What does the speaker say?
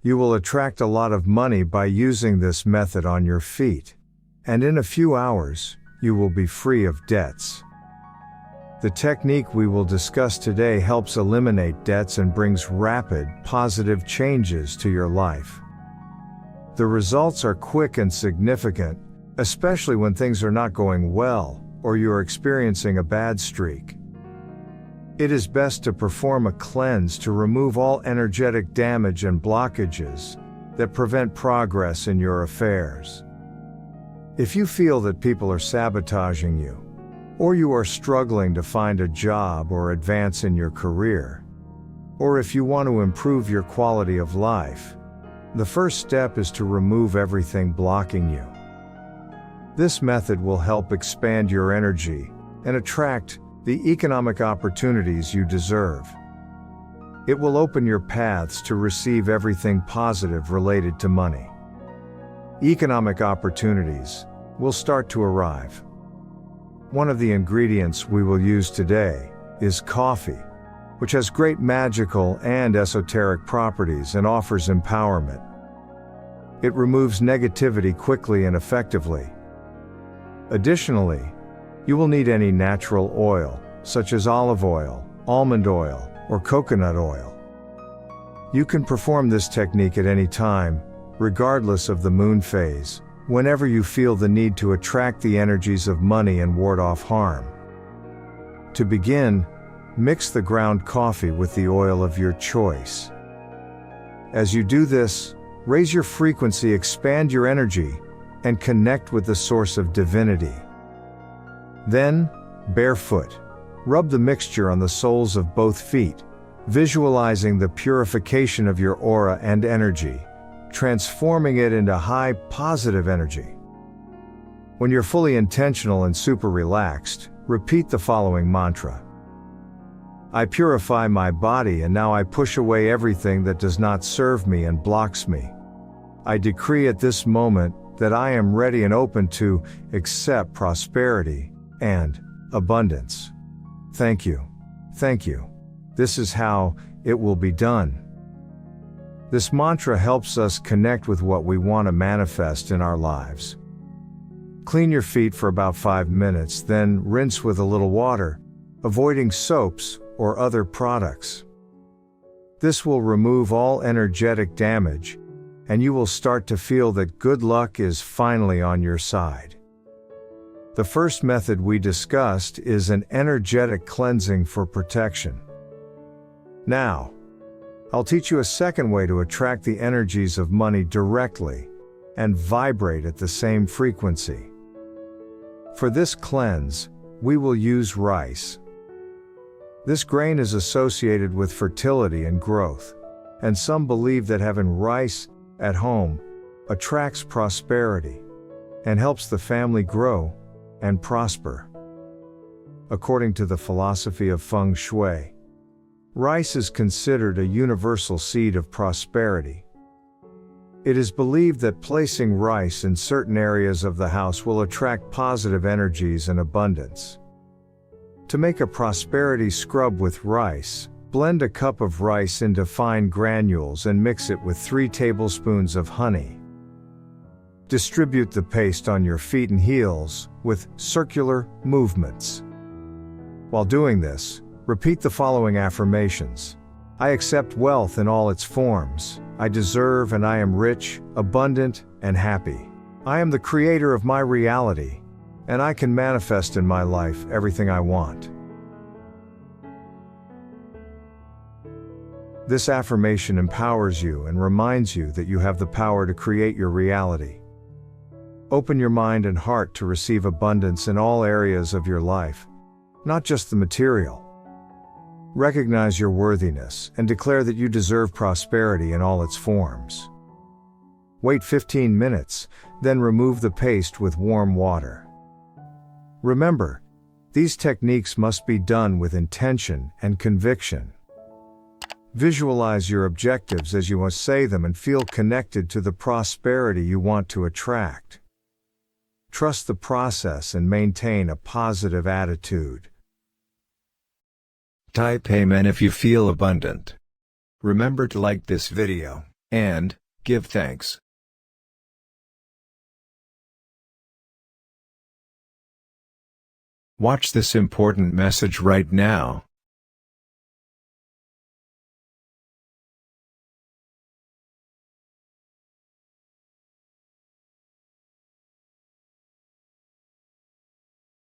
You will attract a lot of money by using this method on your feet. And in a few hours, you will be free of debts. The technique we will discuss today helps eliminate debts and brings rapid, positive changes to your life. The results are quick and significant, especially when things are not going well, or you are experiencing a bad streak. It is best to perform a cleanse to remove all energetic damage and blockages that prevent progress in your affairs. If you feel that people are sabotaging you, or you are struggling to find a job or advance in your career, or if you want to improve your quality of life, the first step is to remove everything blocking you. This method will help expand your energy and attract the economic opportunities you deserve. It will open your paths to receive everything positive related to money. Economic opportunities will start to arrive. One of the ingredients we will use today is coffee, which has great magical and esoteric properties and offers empowerment. It removes negativity quickly and effectively. Additionally, you will need any natural oil, such as olive oil, almond oil, or coconut oil. You can perform this technique at any time, regardless of the moon phase, whenever you feel the need to attract the energies of money and ward off harm. To begin, mix the ground coffee with the oil of your choice. As you do this, raise your frequency, expand your energy, and connect with the source of divinity. Then, barefoot, rub the mixture on the soles of both feet, visualizing the purification of your aura and energy, transforming it into high, positive energy. When you're fully intentional and super relaxed, repeat the following mantra. I purify my body, and now I push away everything that does not serve me and blocks me. I decree at this moment that I am ready and open to accept prosperity and abundance. Thank you. Thank you. This is how it will be done. This mantra helps us connect with what we want to manifest in our lives. Clean your feet for about 5 minutes, then rinse with a little water, avoiding soaps or other products. This will remove all energetic damage, and you will start to feel that good luck is finally on your side. The first method we discussed is an energetic cleansing for protection. Now, I'll teach you a second way to attract the energies of money directly and vibrate at the same frequency. For this cleanse, we will use rice. This grain is associated with fertility and growth, and some believe that having rice at home attracts prosperity and helps the family grow and prosper. According to the philosophy of feng shui, rice is considered a universal seed of prosperity. It is believed that placing rice in certain areas of the house will attract positive energies and abundance. To make a prosperity scrub with rice, blend a cup of rice into fine granules and mix it with 3 tablespoons of honey. Distribute the paste on your feet and heels with circular movements. While doing this, repeat the following affirmations. I accept wealth in all its forms. I deserve and I am rich, abundant, and happy. I am the creator of my reality, and I can manifest in my life everything I want. This affirmation empowers you and reminds you that you have the power to create your reality. Open your mind and heart to receive abundance in all areas of your life, not just the material. Recognize your worthiness and declare that you deserve prosperity in all its forms. Wait 15 minutes, then remove the paste with warm water. Remember, these techniques must be done with intention and conviction. Visualize your objectives as you must say them and feel connected to the prosperity you want to attract. Trust the process and maintain a positive attitude. Type Amen if you feel abundant. Remember to like this video. and give thanks. Watch this important message right now.